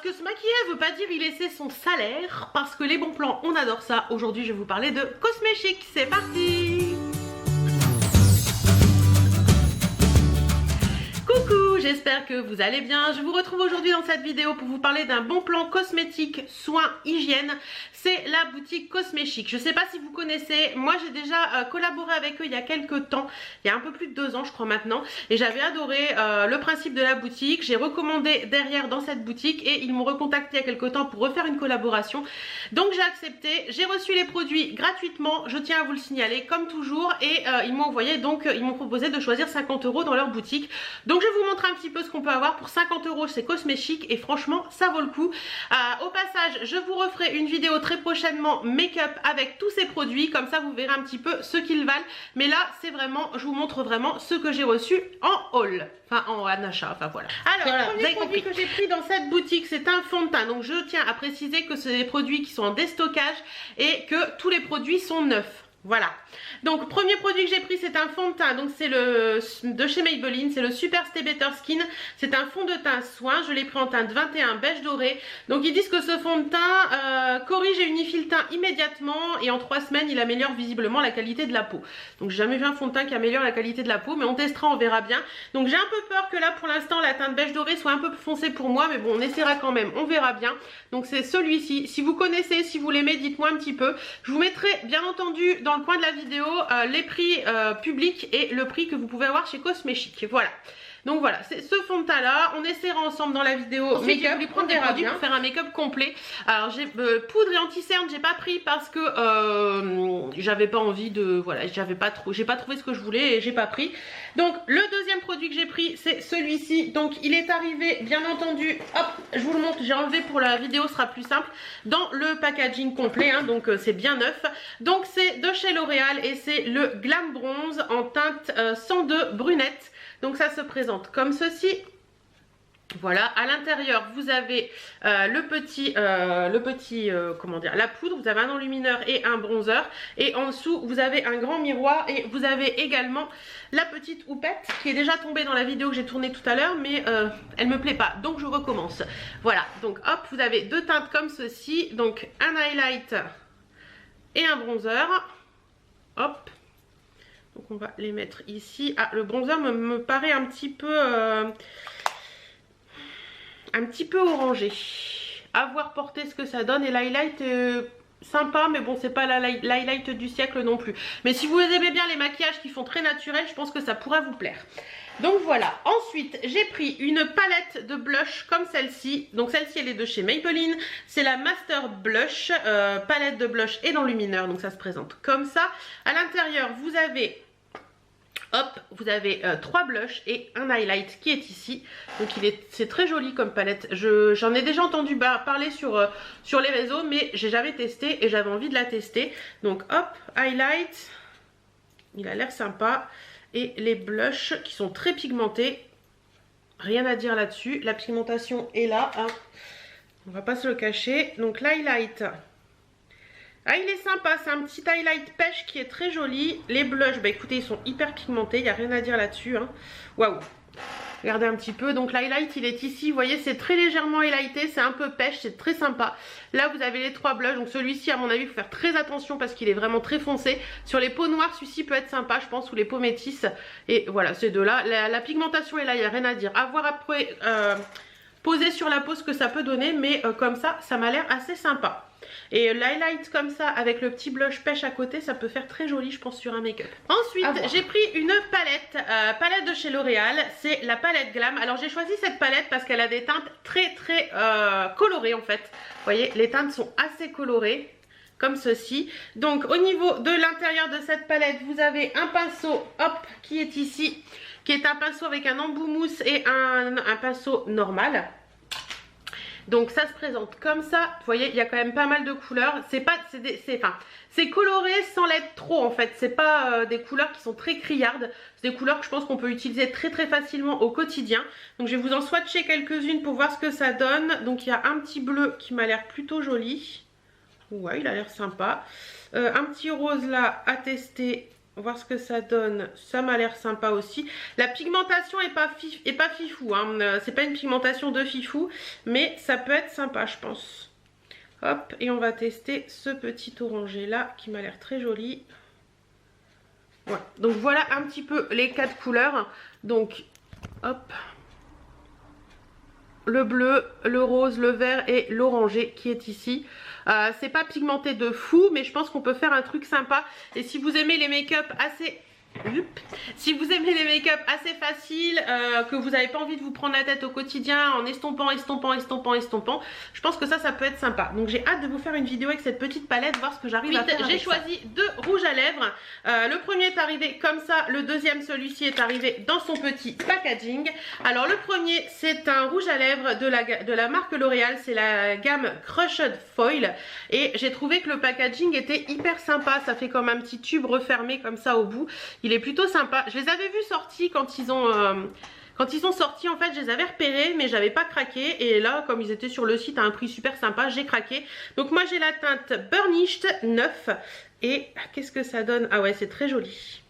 Parce que se maquiller veut pas dire y laisser son salaire, parce que les bons plans, on adore ça. Aujourd'hui, je vais vous parler de Cosméchic. C'est parti! Coucou, j'espère que vous allez bien. Je vous retrouve aujourd'hui dans cette vidéo pour vous parler d'un bon plan cosmétique, soins, hygiène. C'est la boutique Cosméchic. Je ne sais pas si vous connaissez, moi j'ai déjà collaboré avec eux il y a quelques temps, il y a un peu plus de 2 ans je crois maintenant, et j'avais adoré le principe de la boutique. J'ai recommandé derrière dans cette boutique et ils m'ont recontacté il y a quelques temps pour refaire une collaboration. Donc j'ai accepté, j'ai reçu les produits gratuitement, je tiens à vous le signaler comme toujours, et ils m'ont envoyé, donc ils m'ont proposé de choisir 50 € dans leur boutique. Donc je vais vous montrer un petit peu ce qu'on peut avoir pour 50 € chez Cosméchic et franchement ça vaut le coup. Au passage, je vous referai une vidéo très prochainement make-up avec tous ces produits, comme ça vous verrez un petit peu ce qu'ils valent. Mais là c'est vraiment, je vous montre vraiment ce que j'ai reçu en haul, enfin en achat, enfin voilà. Alors voilà, le premier produit que j'ai pris dans cette boutique, c'est un fond de teint. Donc je tiens à préciser que c'est des produits qui sont en déstockage et que tous les produits sont neufs. Voilà, donc premier produit que j'ai pris, c'est un fond de teint, donc c'est le de chez Maybelline, c'est le Super Stay Better Skin. C'est un fond de teint soin, je l'ai pris en teinte 21 beige doré. Donc ils disent que ce fond de teint corrige et unifie le teint immédiatement et en 3 semaines il améliore visiblement la qualité de la peau. Donc j'ai jamais vu un fond de teint qui améliore la qualité de la peau, mais on testera, on verra bien. Donc j'ai un peu peur que là pour l'instant la teinte beige doré soit un peu foncée pour moi, mais bon on essaiera quand même, on verra bien. Donc c'est celui-ci, si vous connaissez, si vous l'aimez, dites-moi un petit peu. Je vous mettrai bien entendu dans le coin de la vidéo les prix publics et le prix que vous pouvez avoir chez Cosméchic. Voilà. Donc voilà, c'est ce fond de teint là, on essaiera ensemble dans la vidéo make-up, prendre des produits pour faire un make-up complet. Alors j'ai poudre et anti-cerne, j'ai pas pris parce que j'avais pas envie de, voilà, j'ai pas trouvé ce que je voulais et j'ai pas pris. Donc le deuxième produit que j'ai pris, c'est celui-ci. Donc il est arrivé bien entendu, hop, je vous le montre, j'ai enlevé pour la vidéo, ce sera plus simple, dans le packaging complet, hein, donc c'est bien neuf. Donc c'est de chez L'Oréal et c'est le Glam Bronze en teinte 102 brunette. Donc ça se présente comme ceci. Voilà, à l'intérieur vous avez comment dire, la poudre, vous avez un enlumineur et un bronzer, et en dessous vous avez un grand miroir et vous avez également la petite houppette qui est déjà tombée dans la vidéo que j'ai tournée tout à l'heure, mais elle me plaît pas, donc je recommence. Voilà, donc hop, vous avez 2 teintes comme ceci, donc un highlight et un bronzer. Hop. Donc on va les mettre ici. Ah, le bronzer me paraît un petit peu orangé. À voir porter ce que ça donne. Et l'highlight sympa, mais bon c'est pas l'highlight du siècle non plus. Mais si vous aimez bien les maquillages qui font très naturel, je pense que ça pourra vous plaire. Donc voilà, ensuite j'ai pris une palette de blush comme celle-ci. Donc celle-ci elle est de chez Maybelline, c'est la Master Blush, palette de blush et d'enlumineur. Donc ça se présente comme ça. À l'intérieur vous avez, hop, vous avez 3 blushs et un highlight qui est ici. Donc c'est très joli comme palette. J'en ai déjà entendu parler sur les réseaux, mais j'ai jamais testé et j'avais envie de la tester. Donc hop, highlight, il a l'air sympa. Et les blushs qui sont très pigmentés, rien à dire là-dessus, la pigmentation est là, hein. On va pas se le cacher. Donc l'highlight, ah il est sympa, c'est un petit highlight pêche qui est très joli. Les blushs, bah écoutez ils sont hyper pigmentés, il n'y a rien à dire là-dessus, hein. Waouh, regardez un petit peu, donc l'highlight il est ici, vous voyez c'est très légèrement highlighté, c'est un peu pêche, c'est très sympa. Là vous avez les 3 blushs, donc celui-ci à mon avis il faut faire très attention parce qu'il est vraiment très foncé. Sur les peaux noires celui-ci peut être sympa je pense, ou les peaux métisses. Et voilà, ces deux là, la pigmentation est là, il n'y a rien à dire. À voir après poser sur la peau ce que ça peut donner, mais comme ça m'a l'air assez sympa. Et l'highlight comme ça avec le petit blush pêche à côté, ça peut faire très joli je pense sur un make-up. Ensuite j'ai pris une palette de chez L'Oréal, c'est la palette Glam. Alors j'ai choisi cette palette parce qu'elle a des teintes très colorées en fait. Vous voyez les teintes sont assez colorées comme ceci. Donc au niveau de l'intérieur de cette palette vous avez un pinceau, hop, qui est ici, qui est un pinceau avec un embout mousse et un pinceau normal. Donc ça se présente comme ça, vous voyez il y a quand même pas mal de couleurs, c'est coloré sans l'être trop en fait, c'est pas des couleurs qui sont très criardes, c'est des couleurs que je pense qu'on peut utiliser très facilement au quotidien. Donc je vais vous en swatcher quelques-unes pour voir ce que ça donne. Donc il y a un petit bleu qui m'a l'air plutôt joli, ouais il a l'air sympa, un petit rose là à tester voir ce que ça donne. Ça m'a l'air sympa aussi. La pigmentation est pas fifou, hein. C'est pas une pigmentation de fifou, mais ça peut être sympa, je pense. Hop, et on va tester ce petit orangé là qui m'a l'air très joli. Voilà. Donc voilà un petit peu les 4 couleurs. Donc hop, le bleu, le rose, le vert et l'orangé qui est ici. C'est pas pigmenté de fou, mais je pense qu'on peut faire un truc sympa. Et si vous aimez les make-up assez... Si vous aimez les make-up assez faciles, que vous n'avez pas envie de vous prendre la tête au quotidien en estompant, je pense que ça peut être sympa. Donc j'ai hâte de vous faire une vidéo avec cette petite palette, voir ce que j'arrive à faire. J'ai choisi 2 rouges à lèvres. Le premier est arrivé comme ça, le deuxième, celui-ci, est arrivé dans son petit packaging. Alors le premier, c'est un rouge à lèvres de la marque L'Oréal, c'est la gamme Crushed Foil. Et j'ai trouvé que le packaging était hyper sympa, ça fait comme un petit tube refermé comme ça au bout. Il est plutôt sympa. Je les avais vus sortis quand ils sont sortis, en fait je les avais repérés mais j'avais pas craqué, et là comme ils étaient sur le site à un prix super sympa, j'ai craqué. Donc moi j'ai la teinte Burnished 9 et qu'est-ce que ça donne? Ah ouais, c'est très joli.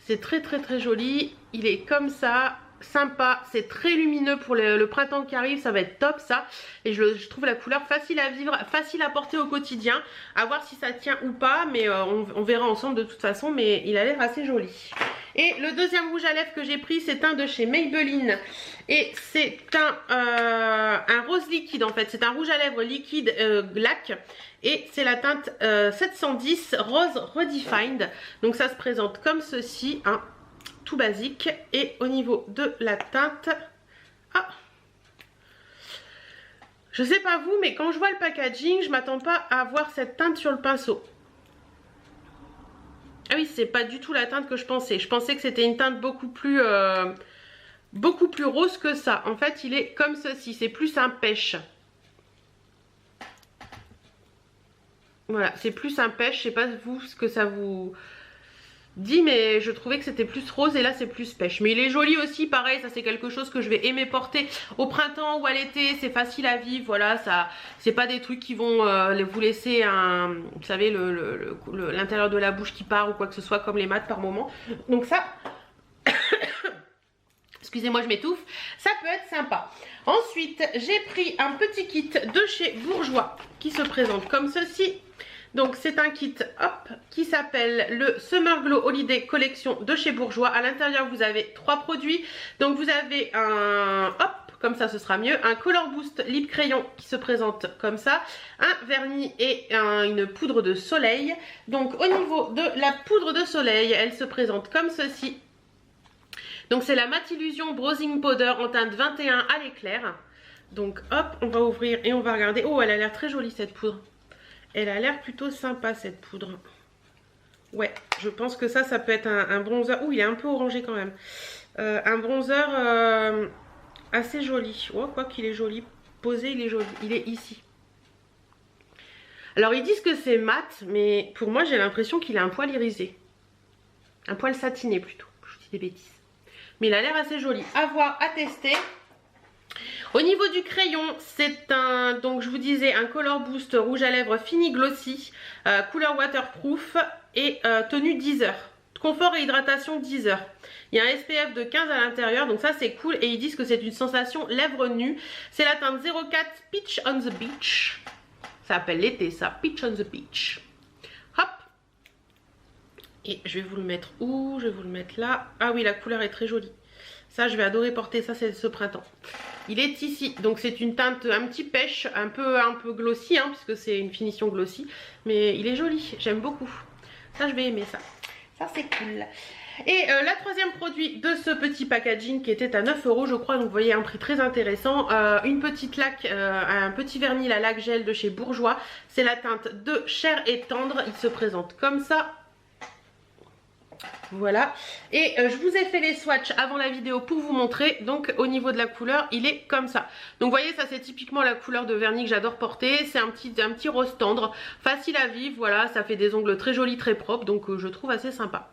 C'est très joli. Il est comme ça, sympa, c'est très lumineux pour le printemps qui arrive, ça va être top ça. Et je trouve la couleur facile à vivre, facile à porter au quotidien. À voir si ça tient ou pas, mais on verra ensemble de toute façon, mais il a l'air assez joli. Et le deuxième rouge à lèvres que j'ai pris, c'est un de chez Maybelline. Et c'est un rose liquide en fait, c'est un rouge à lèvres liquide lac. Et c'est la teinte 710 Rose Redefined. Donc ça se présente comme ceci, hein, tout basique. Et au niveau de la teinte, ah, je sais pas vous, mais quand je vois le packaging, je m'attends pas à voir cette teinte sur le pinceau. Ah oui, c'est pas du tout la teinte que je pensais. Je pensais que c'était une teinte beaucoup plus rose que ça. En fait, il est comme ceci, c'est plus un pêche. Voilà, c'est plus un pêche. Je sais pas vous ce que ça vous dit, mais je trouvais que c'était plus rose et là c'est plus pêche. Mais il est joli aussi, pareil, ça c'est quelque chose que je vais aimer porter au printemps ou à l'été. C'est facile à vivre, voilà, ça c'est pas des trucs qui vont vous laisser vous savez, l'intérieur de la bouche qui part ou quoi que ce soit, comme les mat par moment. Donc ça excusez-moi, je m'étouffe, ça peut être sympa. Ensuite, j'ai pris un petit kit de chez Bourjois qui se présente comme ceci. Donc c'est un kit hop qui s'appelle le Summer Glow Holiday Collection de chez Bourjois. À l'intérieur vous avez 3 produits. Donc vous avez un hop, comme ça ce sera mieux, un Color Boost Lip Crayon qui se présente comme ça, un vernis et une poudre de soleil. Donc au niveau de la poudre de soleil, elle se présente comme ceci. Donc c'est la Matte Illusion Browsing Powder en teinte 21 à l'éclair. Donc hop, on va ouvrir et on va regarder. Oh, elle a l'air très jolie cette poudre. Elle a l'air plutôt sympa cette poudre. Ouais, je pense que ça peut être un bronzer. Ouh, il est un peu orangé quand même. Un bronzer assez joli. Oh, quoi qu'il est joli. Posé, il est joli. Il est ici. Alors ils disent que c'est mat, mais pour moi j'ai l'impression qu'il a un poil irisé. Un poil satiné plutôt. Je dis des bêtises. Mais il a l'air assez joli. À voir, à tester. Au niveau du crayon, c'est un, donc je vous disais, un Color Boost rouge à lèvres fini glossy, couleur waterproof et tenue 10 heures. Confort et hydratation 10 heures. Il y a un SPF de 15 à l'intérieur, donc ça c'est cool. Et ils disent que c'est une sensation lèvres nues. C'est la teinte 04 Peach on the Beach. Ça s'appelle l'été ça, Peach on the Beach. Hop. Et je vais vous le mettre où? Je vais vous le mettre là. Ah oui, la couleur est très jolie. Ça, je vais adorer porter ça ce printemps. Il est ici, donc c'est une teinte un petit pêche, un peu glossy, hein, puisque c'est une finition glossy. Mais il est joli, j'aime beaucoup. Ça, je vais aimer ça. Ça, c'est cool. Et la troisième produit de ce petit packaging qui était à 9 € je crois, donc vous voyez un prix très intéressant. Une petite laque, un petit vernis, la laque gel de chez Bourjois. C'est la teinte de Chair et Tendre. Il se présente comme ça. Voilà, et je vous ai fait les swatchs avant la vidéo pour vous montrer. Donc au niveau de la couleur, il est comme ça. Donc vous voyez, ça c'est typiquement la couleur de vernis que j'adore porter. C'est un petit rose tendre, facile à vivre. Voilà, ça fait des ongles très jolis, très propres. Donc je trouve assez sympa.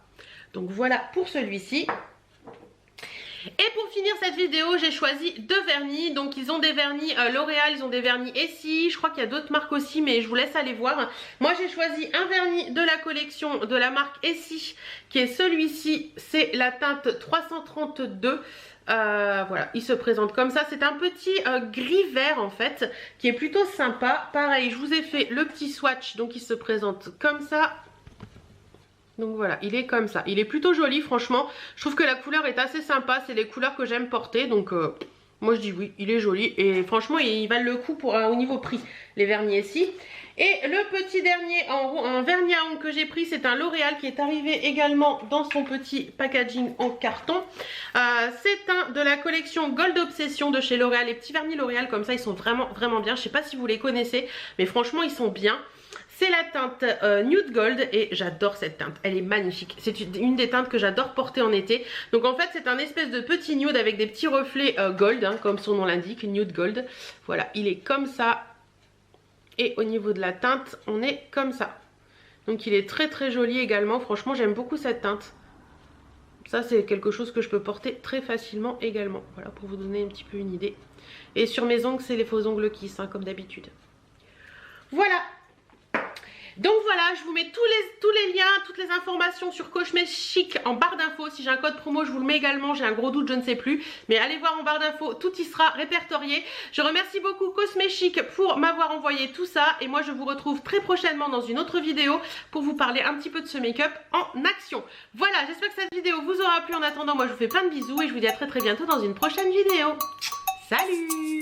Donc voilà pour celui-ci. Et pour finir cette vidéo, j'ai choisi 2 vernis. Donc ils ont des vernis L'Oréal, ils ont des vernis Essie. Je crois qu'il y a d'autres marques aussi, mais je vous laisse aller voir. Moi j'ai choisi un vernis de la collection de la marque Essie, qui est celui-ci. C'est la teinte 332. Voilà, il se présente comme ça. C'est un petit gris vert en fait, qui est plutôt sympa. Pareil, je vous ai fait le petit swatch, donc il se présente comme ça. Donc voilà, il est comme ça. Il est plutôt joli, franchement. Je trouve que la couleur est assez sympa. C'est les couleurs que j'aime porter. Donc moi je dis oui, il est joli. Et franchement, il valent le coup pour, au niveau prix, les vernis ici. Et le petit dernier en vernis à ongles que j'ai pris, c'est un L'Oréal qui est arrivé également dans son petit packaging en carton. C'est un de la collection Gold Obsession de chez L'Oréal. Les petits vernis L'Oréal comme ça, ils sont vraiment bien. Je sais pas si vous les connaissez, mais franchement, ils sont bien. C'est la teinte Nude Gold et j'adore cette teinte, elle est magnifique. C'est une des teintes que j'adore porter en été. Donc en fait c'est un espèce de petit nude avec des petits reflets gold, hein, comme son nom l'indique, Nude Gold. Voilà, il est comme ça. Et au niveau de la teinte, on est comme ça. Donc il est très joli également, franchement j'aime beaucoup cette teinte. Ça c'est quelque chose que je peux porter très facilement également. Voilà, pour vous donner un petit peu une idée. Et sur mes ongles, c'est les faux ongles Kiss, hein, comme d'habitude. Voilà. Donc voilà, je vous mets tous les liens, toutes les informations sur Cosméchic en barre d'infos. Si j'ai un code promo, je vous le mets également. J'ai un gros doute, je ne sais plus. Mais allez voir en barre d'infos, tout y sera répertorié. Je remercie beaucoup Cosméchic pour m'avoir envoyé tout ça. Et moi, je vous retrouve très prochainement dans une autre vidéo pour vous parler un petit peu de ce make-up en action. Voilà, j'espère que cette vidéo vous aura plu. En attendant, moi, je vous fais plein de bisous et je vous dis à très bientôt dans une prochaine vidéo. Salut!